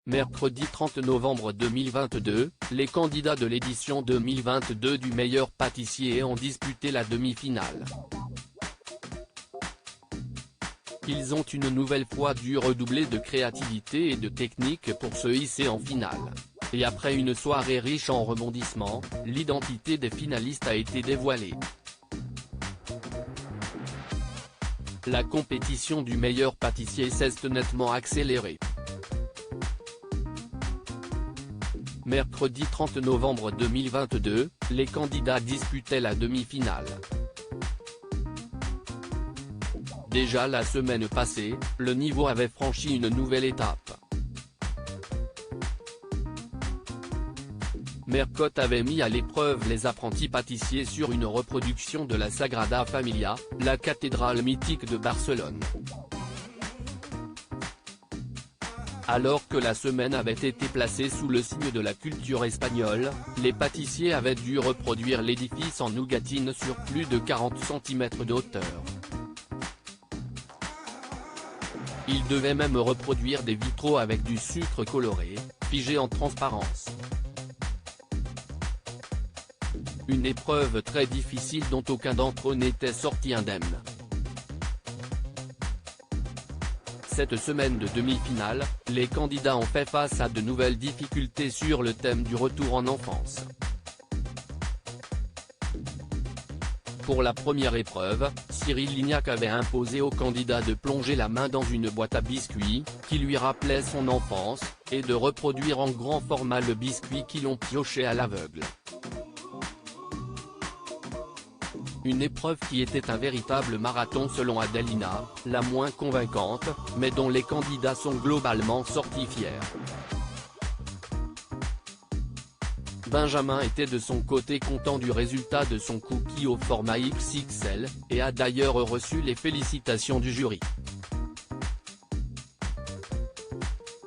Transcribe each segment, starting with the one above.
Mercredi 30 novembre 2022, les candidats de l'édition 2022 du meilleur pâtissier ont disputé la demi-finale. Ils ont une nouvelle fois dû redoubler de créativité et de technique pour se hisser en finale. Et après une soirée riche en rebondissements, l'identité des finalistes a été dévoilée. La compétition du meilleur pâtissier s'est nettement accélérée. Mercredi 30 novembre 2022, les candidats disputaient la demi-finale. Déjà la semaine passée, le niveau avait franchi une nouvelle étape. Mercotte avait mis à l'épreuve les apprentis pâtissiers sur une reproduction de la Sagrada Familia, la cathédrale mythique de Barcelone. Alors que la semaine avait été placée sous le signe de la culture espagnole, les pâtissiers avaient dû reproduire l'édifice en nougatine sur plus de 40 cm de hauteur. Ils devaient même reproduire des vitraux avec du sucre coloré, figé en transparence. Une épreuve très difficile dont aucun d'entre eux n'était sorti indemne. Cette semaine de demi-finale, les candidats ont fait face à de nouvelles difficultés sur le thème du retour en enfance. Pour la première épreuve, Cyril Lignac avait imposé au candidat de plonger la main dans une boîte à biscuits, qui lui rappelait son enfance, et de reproduire en grand format le biscuit qui l'ont pioché à l'aveugle. Une épreuve qui était un véritable marathon selon Adelina, la moins convaincante, mais dont les candidats sont globalement sortis fiers. Benjamin était de son côté content du résultat de son cookie au format XXL, et a d'ailleurs reçu les félicitations du jury.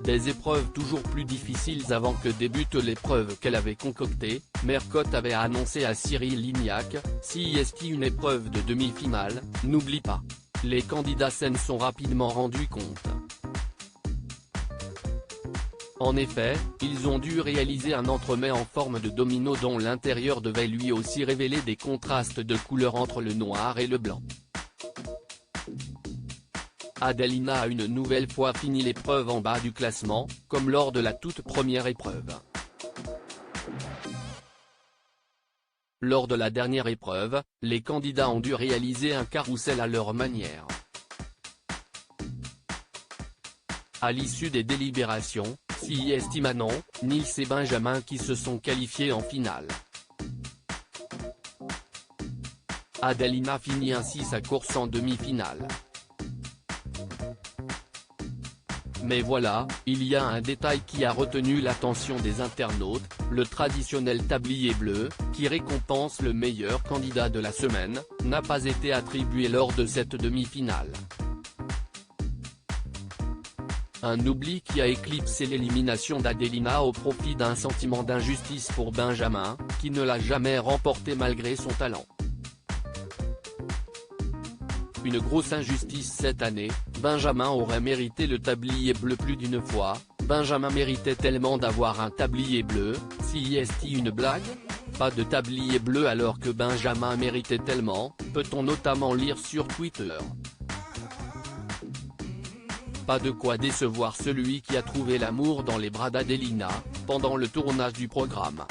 Des épreuves toujours plus difficiles avant que débute l'épreuve qu'elle avait concoctée, Mercotte avait annoncé à Cyril Lignac, si est une épreuve de demi-finale, n'oublie pas. Les candidats s'en sont rapidement rendus compte. En effet, ils ont dû réaliser un entremets en forme de domino dont l'intérieur devait lui aussi révéler des contrastes de couleurs entre le noir et le blanc. Adelina a une nouvelle fois fini l'épreuve en bas du classement, comme lors de la toute première épreuve. Lors de la dernière épreuve, les candidats ont dû réaliser un carrousel à leur manière. À l'issue des délibérations, c'est Manon, Nils et Benjamin qui se sont qualifiés en finale. Adelina finit ainsi sa course en demi-finale. Mais voilà, il y a un détail qui a retenu l'attention des internautes, le traditionnel tablier bleu, qui récompense le meilleur candidat de la semaine, n'a pas été attribué lors de cette demi-finale. Un oubli qui a éclipsé l'élimination d'Adelina au profit d'un sentiment d'injustice pour Benjamin, qui ne l'a jamais remporté malgré son talent. Une grosse injustice cette année, Benjamin aurait mérité le tablier bleu plus d'une fois. Benjamin méritait tellement d'avoir un tablier bleu, si est une blague? Pas de tablier bleu alors que Benjamin méritait tellement, peut-on notamment lire sur Twitter. Pas de quoi décevoir celui qui a trouvé l'amour dans les bras d'Adelina, pendant le tournage du programme.